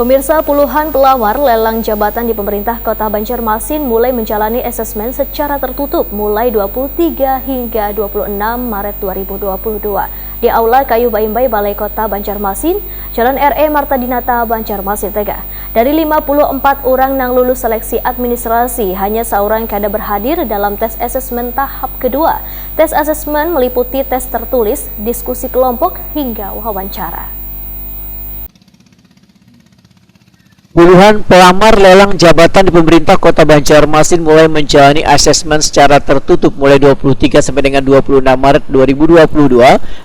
Pemirsa, puluhan pelamar lelang jabatan di pemerintah Kota Banjarmasin mulai menjalani asesmen secara tertutup mulai 23 hingga 26 Maret 2022 di Aula Kayu Baimbai Balai Kota Banjarmasin, Jalan RE Marta Dinata, Banjarmasin Tengah. Dari 54 orang yang lulus seleksi administrasi, hanya seorang kada berhadir dalam tes asesmen tahap kedua. Tes asesmen meliputi tes tertulis, diskusi kelompok, hingga wawancara. Puluhan pelamar lelang jabatan di pemerintah Kota Banjarmasin mulai menjalani asesmen secara tertutup mulai 23 sampai dengan 26 Maret 2022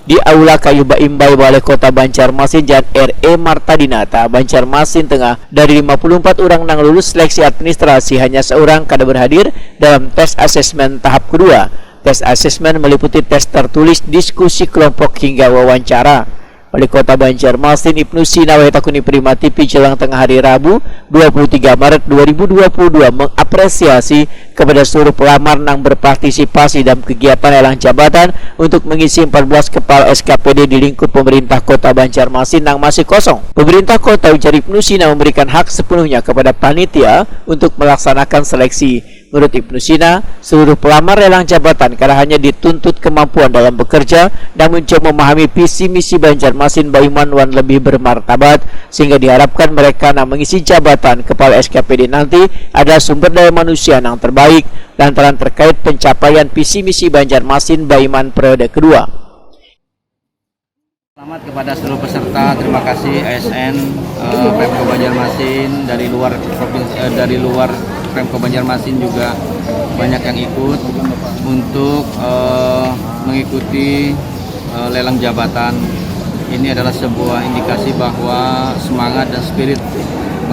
di Aula Kayu Baimbai Balai Kota Banjarmasin, Jalan RE Marta Dinata, Banjarmasin Tengah. Dari 54 orang yang lulus seleksi administrasi, hanya seorang kada berhadir dalam tes asesmen tahap kedua. Tes asesmen meliputi tes tertulis, diskusi kelompok, hingga wawancara. Wali Kota Banjarmasin Ibnu Sina Wahitakuni Prima TV jelang tengah hari Rabu 23 Maret 2022 mengapresiasi kepada seluruh pelamar yang berpartisipasi dalam kegiatan lelang jabatan untuk mengisi 14 kepala SKPD di lingkup pemerintah Kota Banjarmasin yang masih kosong. Pemerintah Kota ujar Ibnu Sina memberikan hak sepenuhnya kepada panitia untuk melaksanakan seleksi. Menurut Ibnu Sina, seluruh pelamar lelang jabatan karena hanya dituntut kemampuan dalam bekerja dan mencoba memahami visi misi Banjarmasin Baiman wan lebih bermartabat, sehingga diharapkan mereka yang mengisi jabatan kepala SKPD nanti ada sumber daya manusia yang terbaik lantaran terkait pencapaian visi misi Banjarmasin Baiman periode kedua. Selamat kepada seluruh peserta, terima kasih ASN Pemko Banjarmasin dari luar Pemko Banjarmasin juga banyak yang ikut untuk mengikuti lelang jabatan. Ini adalah sebuah indikasi bahwa semangat dan spirit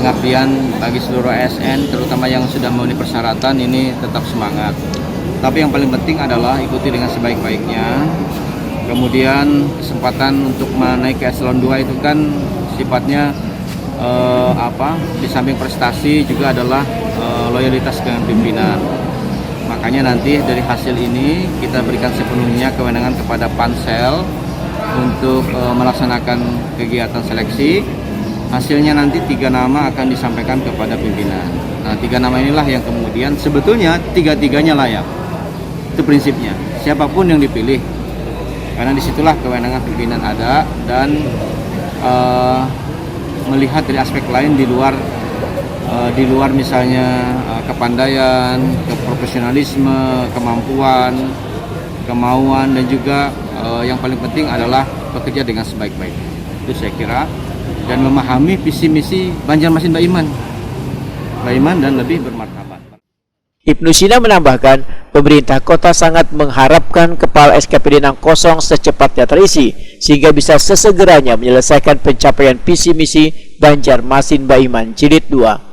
pengabdian bagi seluruh ASN, terutama yang sudah memenuhi persyaratan, ini tetap semangat. Tapi yang paling penting adalah ikuti dengan sebaik-baiknya. Kemudian kesempatan untuk menaik ke eselon 2 itu kan sifatnya di samping prestasi juga adalah loyalitas dengan pimpinan. Makanya nanti dari hasil ini kita berikan sepenuhnya kewenangan kepada pansel untuk melaksanakan kegiatan seleksi. Hasilnya nanti 3 nama akan disampaikan kepada pimpinan. Nah, 3 nama inilah yang kemudian sebetulnya 3-3-nya layak. Itu prinsipnya. Siapapun yang dipilih, karena disitulah kewenangan pimpinan ada, dan melihat dari aspek lain di luar misalnya kepandaian, keprofesionalisme, kemampuan, kemauan, dan juga yang paling penting adalah bekerja dengan sebaik-baiknya. Itu saya kira, dan memahami visi misi Banjarmasin Baiman dan lebih bermartabat. Ibnu Sina menambahkan, pemerintah kota sangat mengharapkan kepala SKPD yang kosong secepatnya terisi, sehingga bisa sesegeranya menyelesaikan pencapaian visi misi Banjarmasin Baiman Jilid 2.